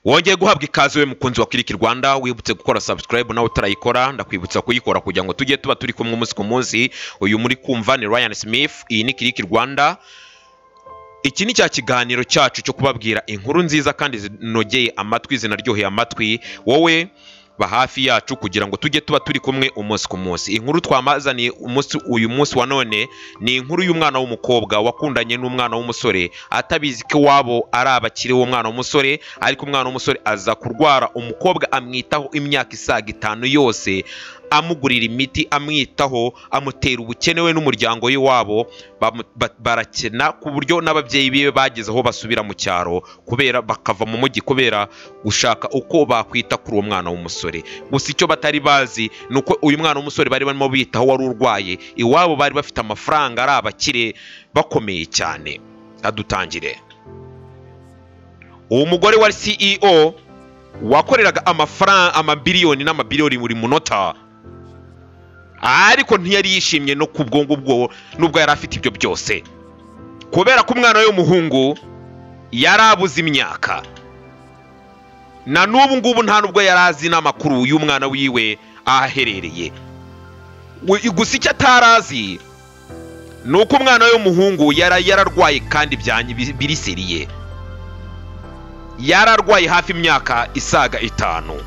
Wongeye guhabwa ikaze we mukunzi wa Click Rwanda, wibutse gukora subscribe nawe utarayikora ndakwibutsa kuyikora kugira ngo tujye tuba turi kumwe umunsi ku munsi. Uyu muri kumva ni Ryan Smith, iyi ni Click Rwanda. Iki ni cya kiganiro cyacu cyo kubabwira inkuru nziza kandi zinogeye amatwi, zinaryoheye amatwi. Wowe ba hafi yacu kugira ngo tujye tuba turi kumwe umunsi ku munsi. Inkuru twamazaniye uyu munsi wa none ni inkuru y'umwana w'umukobwa wakundanye n'umwana w'umusore, atabizi ko wabo ari abakire wo mwana w'umusore, ariko umwana w'umusore aza kurwara, umukobwa amwitaho imyaka isaga 5 yose, amugurira imiti, amwitaho, amutera ubukene we n'umuryango w'iwabo barakena ku buryo n'ababyeyi biwe bageze aho basubira mu cyaro kubera bakava mu mujyi kubera gushaka uko bakwita kuri uwo mwana w'umusore. Gusa icyo batari bazi nuko uyu mwana w'umusore bari barimo bitaho wari urwaye, iwabo bari bafite amafaranga, ari abakire bakomeye cyane. Adutangire. Uwo mugore wa CEO wakoreraga amafaranga amabiliyoni n'amabiliyoni buri munota, ariko ntiyari yishimye no kubwongo bwo nubwo yari afite ibyo byose, kubera ko umwana we w'umuhungu yarabuze imyaka. Na n'ubu ngubu nta nubwo yarazi n'amakuru y'umwana wiwe aherereye. Gusa icyo atarazi nuko umwana we w'umuhungu yararwaye kandi biriseriye. Yararwaye hafi imyaka isaga 5.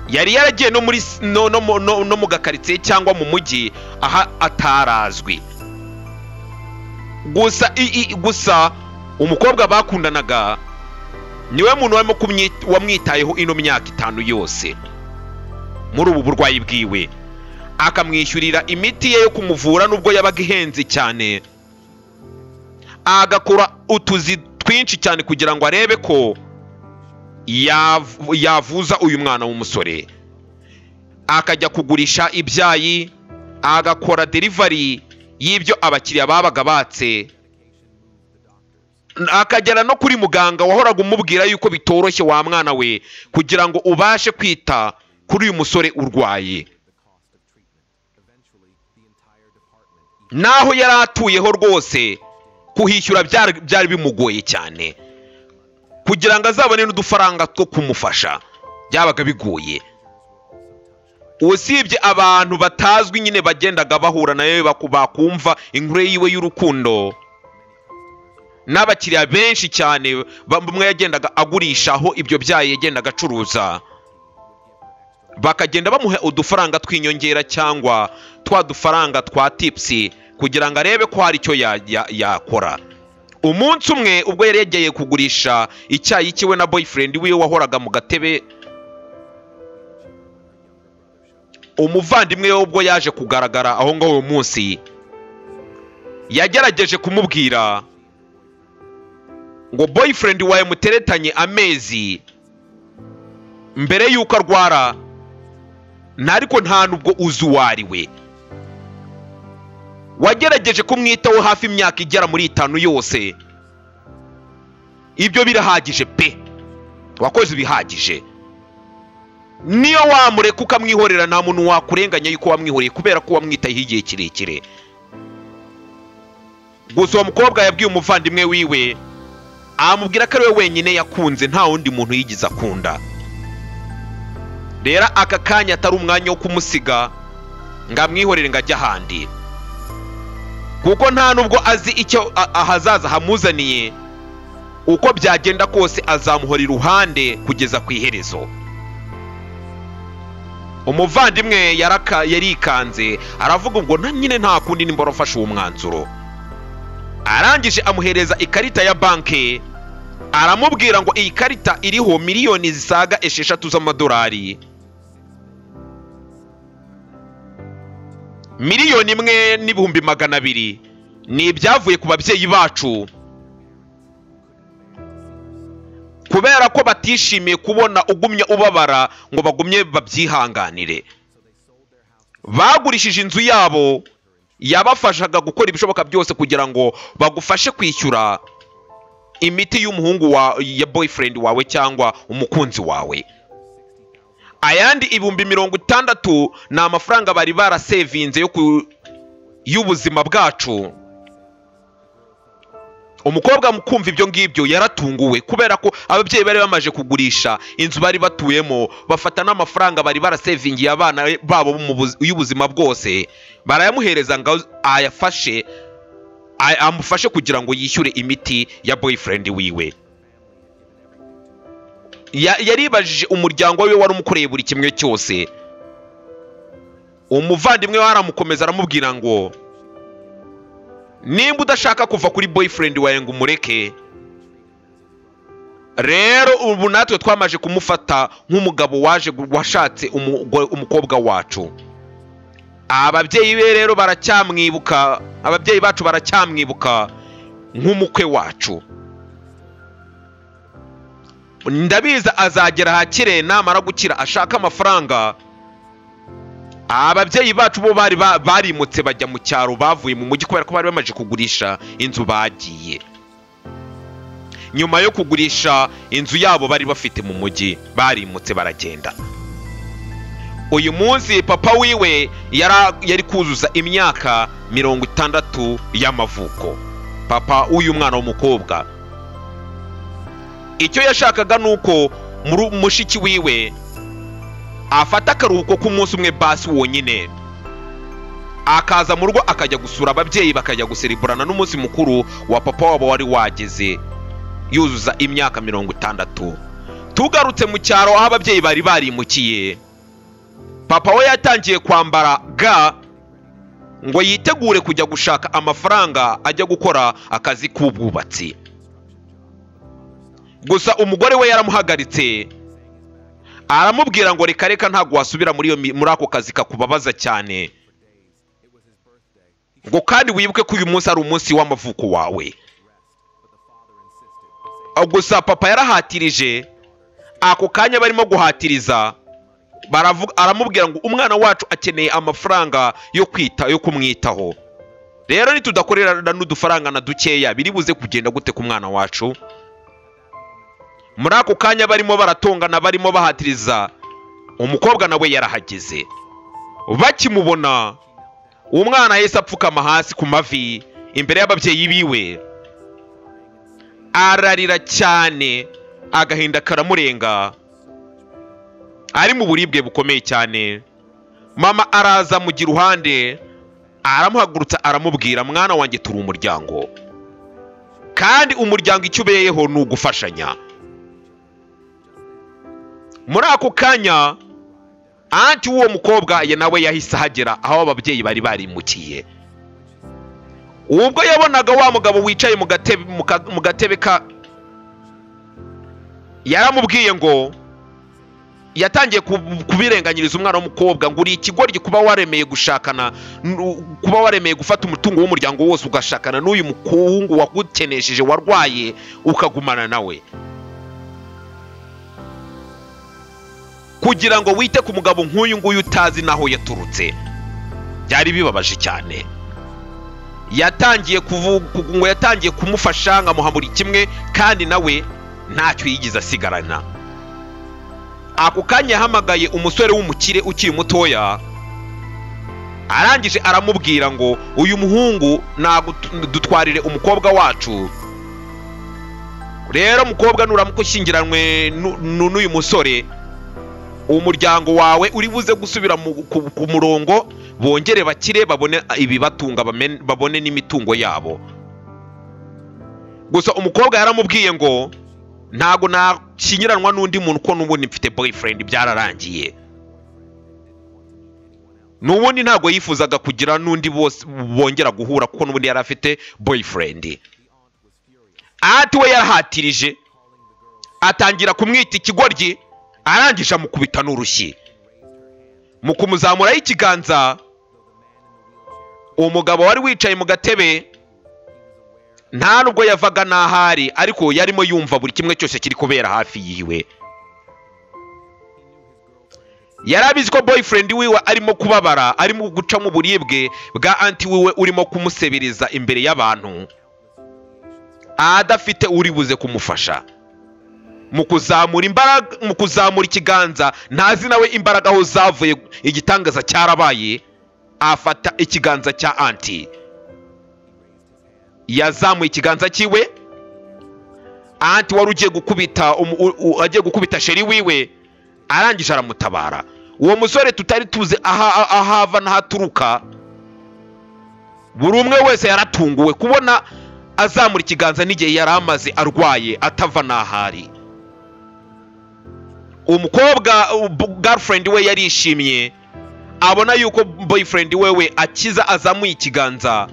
Yari yaragiye no mu gakaritsiye cyangwa mu mujyi aha atarazwi. Gusa umukobwa bakundanaga niwe muntu wamwitayeho ino myaka 5 yose muri ubu burwayi bwiwe, akamwishyurira imiti ye yo kumuvura nubwo yabaga ihenze cyane, agakora utuzi twinshi cyane kugira ngo arebe ko yavuza uyu mwana w'umusore. Akajya kugurisha ibyayi, agakora delivery y'ibyo abakiriya babaga batse, akagera no kuri muganga wahoraga umubwira yuko bitoroshye wa mwana we kugira ngo ubashe kwita kuri uyu musore urwaye. Naho yari atuyeho rwose kuhishyura byari bimugoye cyane, kugira ngo azabone n'udufaranga two kumufasha byabaga bigoye. Usibye abantu batazwi nyine bagendaga bahura nawe bakumva inkuru yiwe y'urukundo, n'abakiriya benshi cyane bamwe yagendaga agurishaho ibyo byayi yagendaga acuruza, bakagenda bamuha udufaranga twinyongera cyangwa twa dufaranga twa tips kugira ngo arebe ko hari icyo yakora. Umunsi umwe ubwo yari yagiye kugurisha icyayi kiwe na boyfriend wiwe wahoraga mu gatebe, umuvandimwe we ubwo yaje kugaragara aho ngaho uwo munsi, yagerageje kumubwira ngo boyfriend wawe muteretanye amezi mbere yuko arwara, ariko nta nubwo uzi uwariwe. Wagerageje kumwitaho hafi imyaka igera muri 5 yose. Ibyo birahagije pe, wakoze bihagije. Niyo wamureka ukamwihorera nta muntu wakurenganya yuko wamwihoreye kubera ko wamwitaho igihe kirekire. Gusa uwo mukobwa yabwiye umuvandimwe wiwe, amubwira ko ari we wenyine yakunze, nta wundi muntu yigize akunda. Rero aka kanya atari umwanya wo kumusiga ngo amwihorere ngo ajye ahandi, kuko nta nubwo azi icyo ahazaza hamuzaniye. Uko byagenda kose azamuhora iruhande kugeza ku iherezo. Umuvandimwe yarikanze aravuga ngo nyine nta kundi nimbora afashe uwo mwanzuro. Arangije amuhereza ikarita ya banki, aramubwira ngo iyi karita iriho miliyoni zisaga 6 z'amadolari. Miliyoni 1,200,000 ni ibyavuye ku babyeyi bacu, kubera ko batishimiye kubona ugumya ubabara ngo bagumye babyihanganire. Bagurishije inzu yabo yabafashaga gukora ibishoboka byose kugira ngo bagufashe kwishyura imiti y'umuhungu ya boyfriend wawe cyangwa umukunzi wawe. Ayandi 60,000 ni amafaranga bari barasevinze y'ubuzima bwacu, umukobwa mukumva ibyo ngibyo yaratunguwe kubera ko ababyeyi bari bamaje kugurisha inzu bari batuyemo, bafata n'amafaranga bari barasevingiye abana babo y'ubuzima bwose, barayamuhereza ngo amufashe kugira ngo yishyure imiti ya boyfriend wiwe. Yaribajije umuryango we wari umukoreye buri kimwe cyose. Umuvandimwe we aramukomeza aramubwira ngo nimba udashaka kuva kuri boyfriend wawe ngo umureke, rero ubu natwe twamaje kumufata nk'umugabo washatse umukobwa wacu. Ababyeyi be rero baracyamwibuka, ababyeyi bacu baracyamwibuka nk'umukwe wacu. Ndabiza azagera hakire namara gukira ashaka amafaranga. Ababyeyi bacu bo barimutse bajya mu cyaro, bavuye mu mujyi kubera ko bari bamaje kugurisha inzu bagiye. Nyuma yo kugurisha inzu yabo bari bafite mu mujyi, barimutse baragenda. Uyu munsi papa wiwe yari kuzuza imyaka 60 y'amavuko, papa uyu mwana w'umukobwa. Icyo yashakaga nuko mushiki wiwe afata akaruhuko k'umunsi umwe basi wonyine, akaza mu rugo akajya gusura ababyeyi, bakajya guseriburana n'umunsi mukuru wa papa wabo wari wageze yuzuza imyaka 60. Tugarutse mu cyaro aho ababyeyi bari barimukiye, papa we yatangiye kwambara ga ngo yitegure kujya gushaka amafaranga ajya gukora akazi k'ubwubatsi. Gusa umugore we yaramuhagaritse, aramubwira ngo reka ntago wasubira muri ako kazi kakubabaza cyane, ngo kandi wibuke ko uyu munsi ari umunsi w'amavuko wawe. Gusa papa yarahatirije. Ako kanya barimo guhatiriza, aramubwira ngo umwana wacu akeneye amafaranga yo kumwitaho. Rero nitudakorera n'udufaranga na dukeya biri buze kugenda gute ku mwana wacu? Muri ako kanya barimo baratongana, barimo bahatiriza, umukobwa nawe yarahageze. Bakimubona umwana yese apfukama hasi ku mavi imbere y'ababyeyi biwe, ararira cyane, agahinda karamurenga, ari mu buribwe bukomeye cyane. Mama araza mu giruhande, aramuhagurutsa aramubwira, mwana wanjye turi umuryango, kandi umuryango icyo ubeyeho ni ugufashanya. Muri ako kanya anti w'uwo mukobwa ye nawe yahise ahagera aho ababyeyi bari barimukiye. Ubwo yabonaga wa mugabo wicaye mu gatebe yaramubwiye ngo yatangiye kubirenganyiriza umwana w'umukobwa ngo uri ikigoryi kuba waremeye gufata umutungo w'umuryango wose ugashakana n'uyu mukungu wagukenesheje warwaye ukagumana nawe, kugira ngo wite ku mugabo nk'uyu nguyu utazi naho yaturutse. Byari bibabaje cyane. Yatangiye kumufasha nkamuha buri kimwe, kandi nawe ntacyo yigize asigarana. Ako kanya yahamagaye umusore w'umukire ukiri mutoya, arangije aramubwira ngo uyu muhungu dutwarire umukobwa wacu. Rero mukobwa nuramukushyingiranwe n'uyu musore, umuryango wawe uri buze gusubira ku murongo, bongere bakire, babone ibibatunga, babone n'imitungo yabo. Gusa umukobwa yaramubwiye ngo ntago nashyingiranwa n'undi muntu ko n'ubundi mfite boyfriend, byararangiye. N'ubundi ntago yifuzaga kugira n'undi bose bongera guhura kuko n'ubundi yari afite boyfriend. Ati we yarahatirije, atangira kumwita ikigoryi, arangije amukubita n'urushyi. Mu kumuzamuraho ikiganza, umugabo wari wicaye mu gatebe nta nubwo yavaga n'ahari, ariko yarimo yumva buri kimwe cyose kiri kubera hafi yiwe. Yarabizi ko boyfriend wiwe arimo kubabara, arimo guca mu buribwe bwa anti wiwe urimo kumusebereza imbere y'abantu, adafite uri buze kumufasha. Mu kuzamura ikiganza, ntazi nawe imbaraga aho zavuye, igitangaza cyarabaye, afata ikiganza cya anti. yazamuye ikiganza cyiwe, anti wari ugiye gukubita sheri wiwe, arangije aramutabara. Uwo musore tutari tuzi ahava n'ahaturuka, buri umwe wese yaratunguwe kubona azamura ikiganza n'igihe yari amaze arwaye atava n'ahari. Umukobwa girlfriend we yarishimye, abona yuko boyfriend wewe akiza, azamuye ikiganza,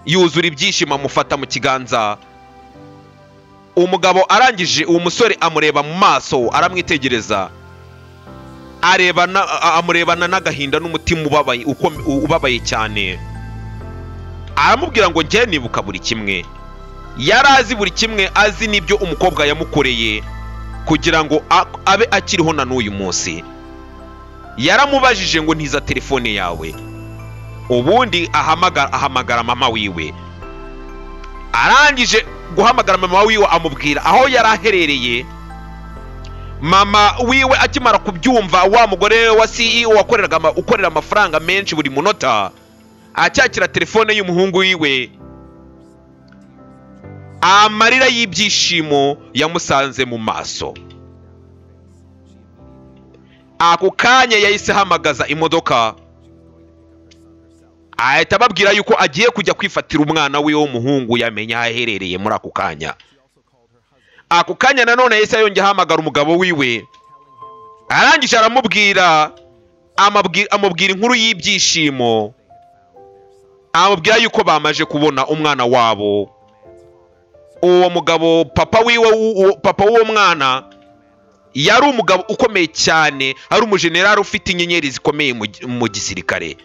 yuzura ibyishimo, amufata mu kiganza. Umugabo arangije, uwo musore amureba mu maso, aramwitegereza, amurebana n'agahinda n'umutima ubabaye cyane. Aramubwira ngo njye nibuka buri kimwe. Yari azi buri kimwe, azi n'ibyo umukobwa yamukoreye kugira ngo abe akiriho na n'uyu munsi. Yaramubajije ngo ntiza telefone yawe, ubundi ahamagara mama wiwe. Arangije guhamagara mama wiwe, amubwira aho yari aherereye. Mama wiwe akimara kubyumva, wa mugore wa CEO ukorera amafaranga menshi buri munota, acyakira telefone y'umuhungu wiwe, amarira y'ibyishimo yamusanze mu maso. Ako kanya yahise ahamagaza imodoka, ahita ababwira yuko agiye kujya kwifatira umwana we w'umuhungu, yamenya aho aherereye muri ako kanya. Ako kanya nanone yahise yongera ahamagara umugabo wiwe, arangije aramubwira, amubwira inkuru y'ibyishimo, amubwira yuko bamaje kubona umwana wabo. Uwo mugabo papa w'uwo mwana yari umugabo ukomeye cyane, ari umujenerali ufite inyenyeri zikomeye mu gisirikare.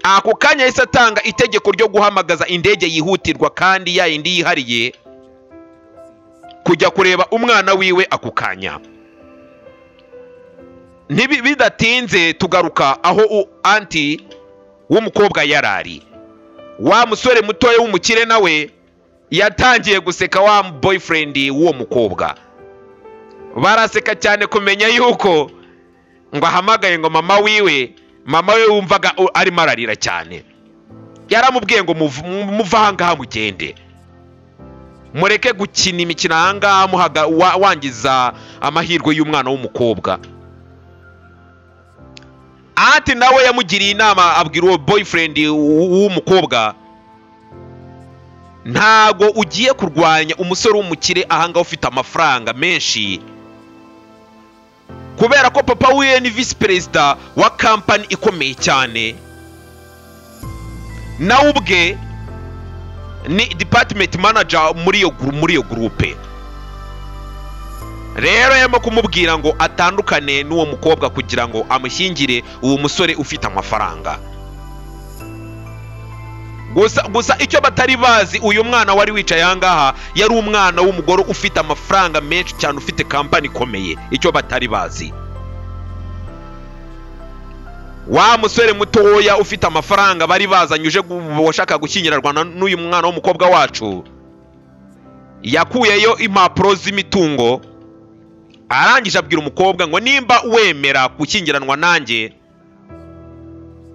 Ako kanya yahise atanga itegeko ryo guhamagaza indege yihutirwa kandi yayindi yihariye kujya kureba umwana wiwe. Ako kanya bidatinze tugaruka aho anti w'umukobwa yarari. Wa musore mutoya w'umukire nawe yatangiye guseka wa boyfriend w'uwo mukobwa. Baraseka cyane kumenya yuko ngo ahamagaye ngo mama wiwe wumvaga arimo ararira cyane. Yaramubwiye ngo muva ahangaha mugende, mureke gukina imikino ahangaha wangiza amahirwe y'umwana w'umukobwa. Anti nawe yamugiriye inama, abwira uwo boyfriend w'umukobwa, ntago ugiye kurwanya umusore w'umukire ahangaha ufite amafaranga menshi, kubera ko papa wiwe ni vice perezida wa company ikomeye cyane, nawe ubwe ni department manager muri iyo groupe. Rero yarimo kumubwira ngo atandukane n'uwo mukobwa kugira ngo amushyingire uwo musore ufite amafaranga. Gusa icyo batari bazi, uyu mwana wari wicaye ahangaha yari umwana w'umugore ufite amafaranga menshi cyane, ufite company ikomeye. Icyo batari bazi, wa musore mutoya ufite amafaranga bari bazanyuje washaka gushyingirwa n'uyu mwana w'umukobwa wacu, yakuyeyo impapuro z'imitungo. Arangije abwira umukobwa ngo nimba wemera gushyingiranwa nanjye,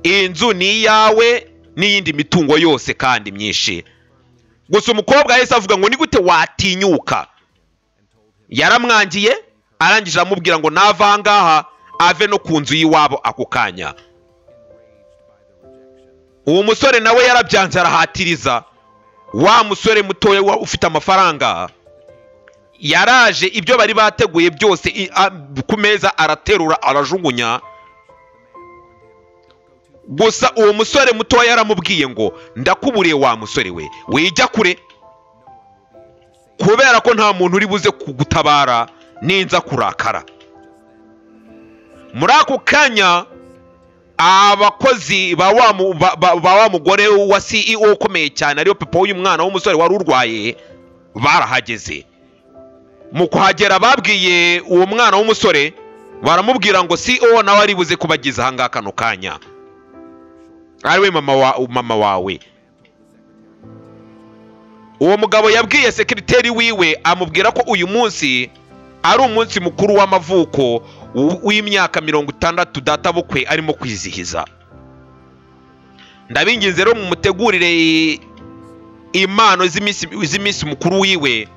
inzu ni iyawe n'iyindi mitungo yose kandi myinshi. Gusa umukobwa yahise avuga ngo ni gute watinyuka. Yaramwangiye, arangije amubwira ngo nava ahangaha ave no ku nzu y'iwabo. Ako kanya uwo musore nawe yarabyanze, arahatiriza. Wa musore mutoya ufite amafaranga yaraje, ibyo bari bateguye byose ku meza araterura, arajugunya. Gusa uwo musore mutoya yaramubwiye ngo ndakuburiye wa musore we, wijya kure, kubera ko nta muntu uri buze kugutabara ninza kurakara. Muri ako kanya abakozi ba wa mugore wa CEO ukomeye cyane, ariyo papa w'uyu mwana w'umusore wari urwaye, barahageze. Mu kuhagera babwiye uwo mwana w'umusore, baramubwira ngo CEO nawe ari buze kubagiza ahangaha kano kanya, ariwe mama wawe. Uwo mugabo yabwiye sekreteri wiwe, amubwira ko uyu munsi ari umunsi mukuru w'amavuko w'imyaka 60 data bukwe arimo kwizihiza. Ndabinginze rero mumutegurire impano z'iminsi mukuru wiwe.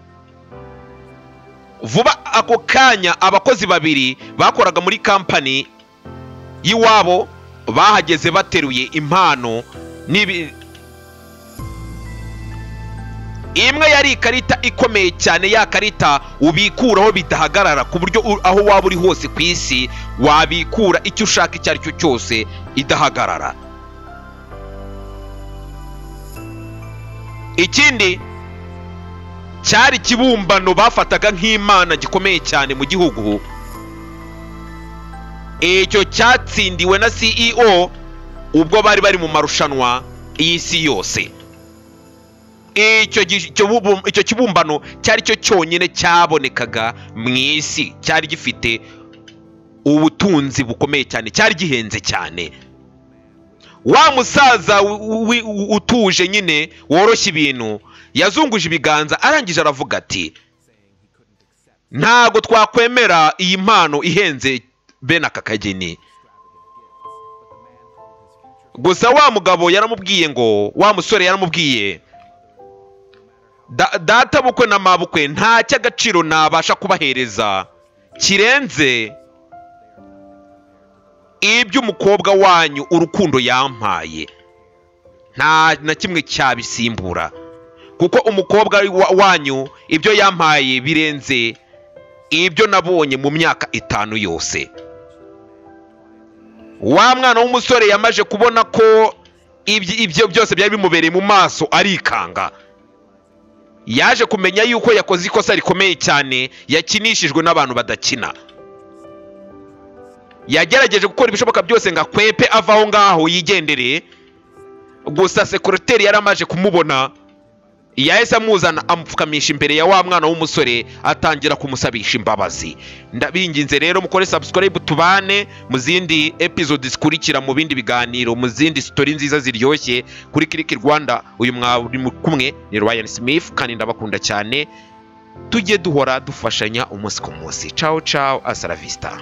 Vuba ako kanya abakozi babiri bakoraga muri kampani y'iwabo bahageze bateruye impano imwe yari ikarita ikomeye cyane, ya karita ubikuraho bidahagarara ku buryo aho waba uri hose ku isi wabikura icyo ushaka icyo ari cyo cyose idahagarara. Ikindi cyari kibumbano bafataga nk'imana gikomeye cyane mu gihugu. Icyo cyatsindiwe na CEO ubwo bari mu marushanwa y'isi yose. Icyo kibumbano cyari cyo cyonyine cyabonekaga mu isi, cyari gifite ubutunzi bukomeye cyane, cyari gihenze cyane. Wa musaza utuje nyine woroshya ibintu yazunguje ibiganza arangije aravuga ati ntago twakwemera iyi mpano ihenze bene aka kageni. Gusa wa mugabo yaramubwiye ngo, wa musore yaramubwiye, data bukwe na mabukwe nta cy'agaciro nabasha kubahereza kirenze iby'umukobwa wanyu urukundo yampaye, nta na kimwe cyabisimbura, kuko umukobwa wanyu ibyo yampaye birenze ibyo nabonye mu myaka 5 yose. Wa mwana w'umusore yamaje kubona ko ibyo byose byari bimubereye mu maso arikanga. Yaje kumenya yuko yakoze ikosa rikomeye cyane, yakinishijwe n'abantu badakina. Yagerageje gukora ibishoboka byose ngo akwepe avaho ngaho yigendere. Gusa sekreteri yaramaje kumubona, yahise amuzana amupfukamisha imbere ya wa mwana w'umusore atangira kumusabisha imbabazi. Ndabinginze rero mukore subscribe tubane mu zindi episode zikurikira, mu bindi biganiro, mu zindi story nziza ziryoshye kuri Click Rwanda. Uyu mwari kumwe ni Ryan Smith kandi ndabakunda cyane, tujye duhora dufashanya umunsi ku munsi. Ciao ciao, hasta la vista.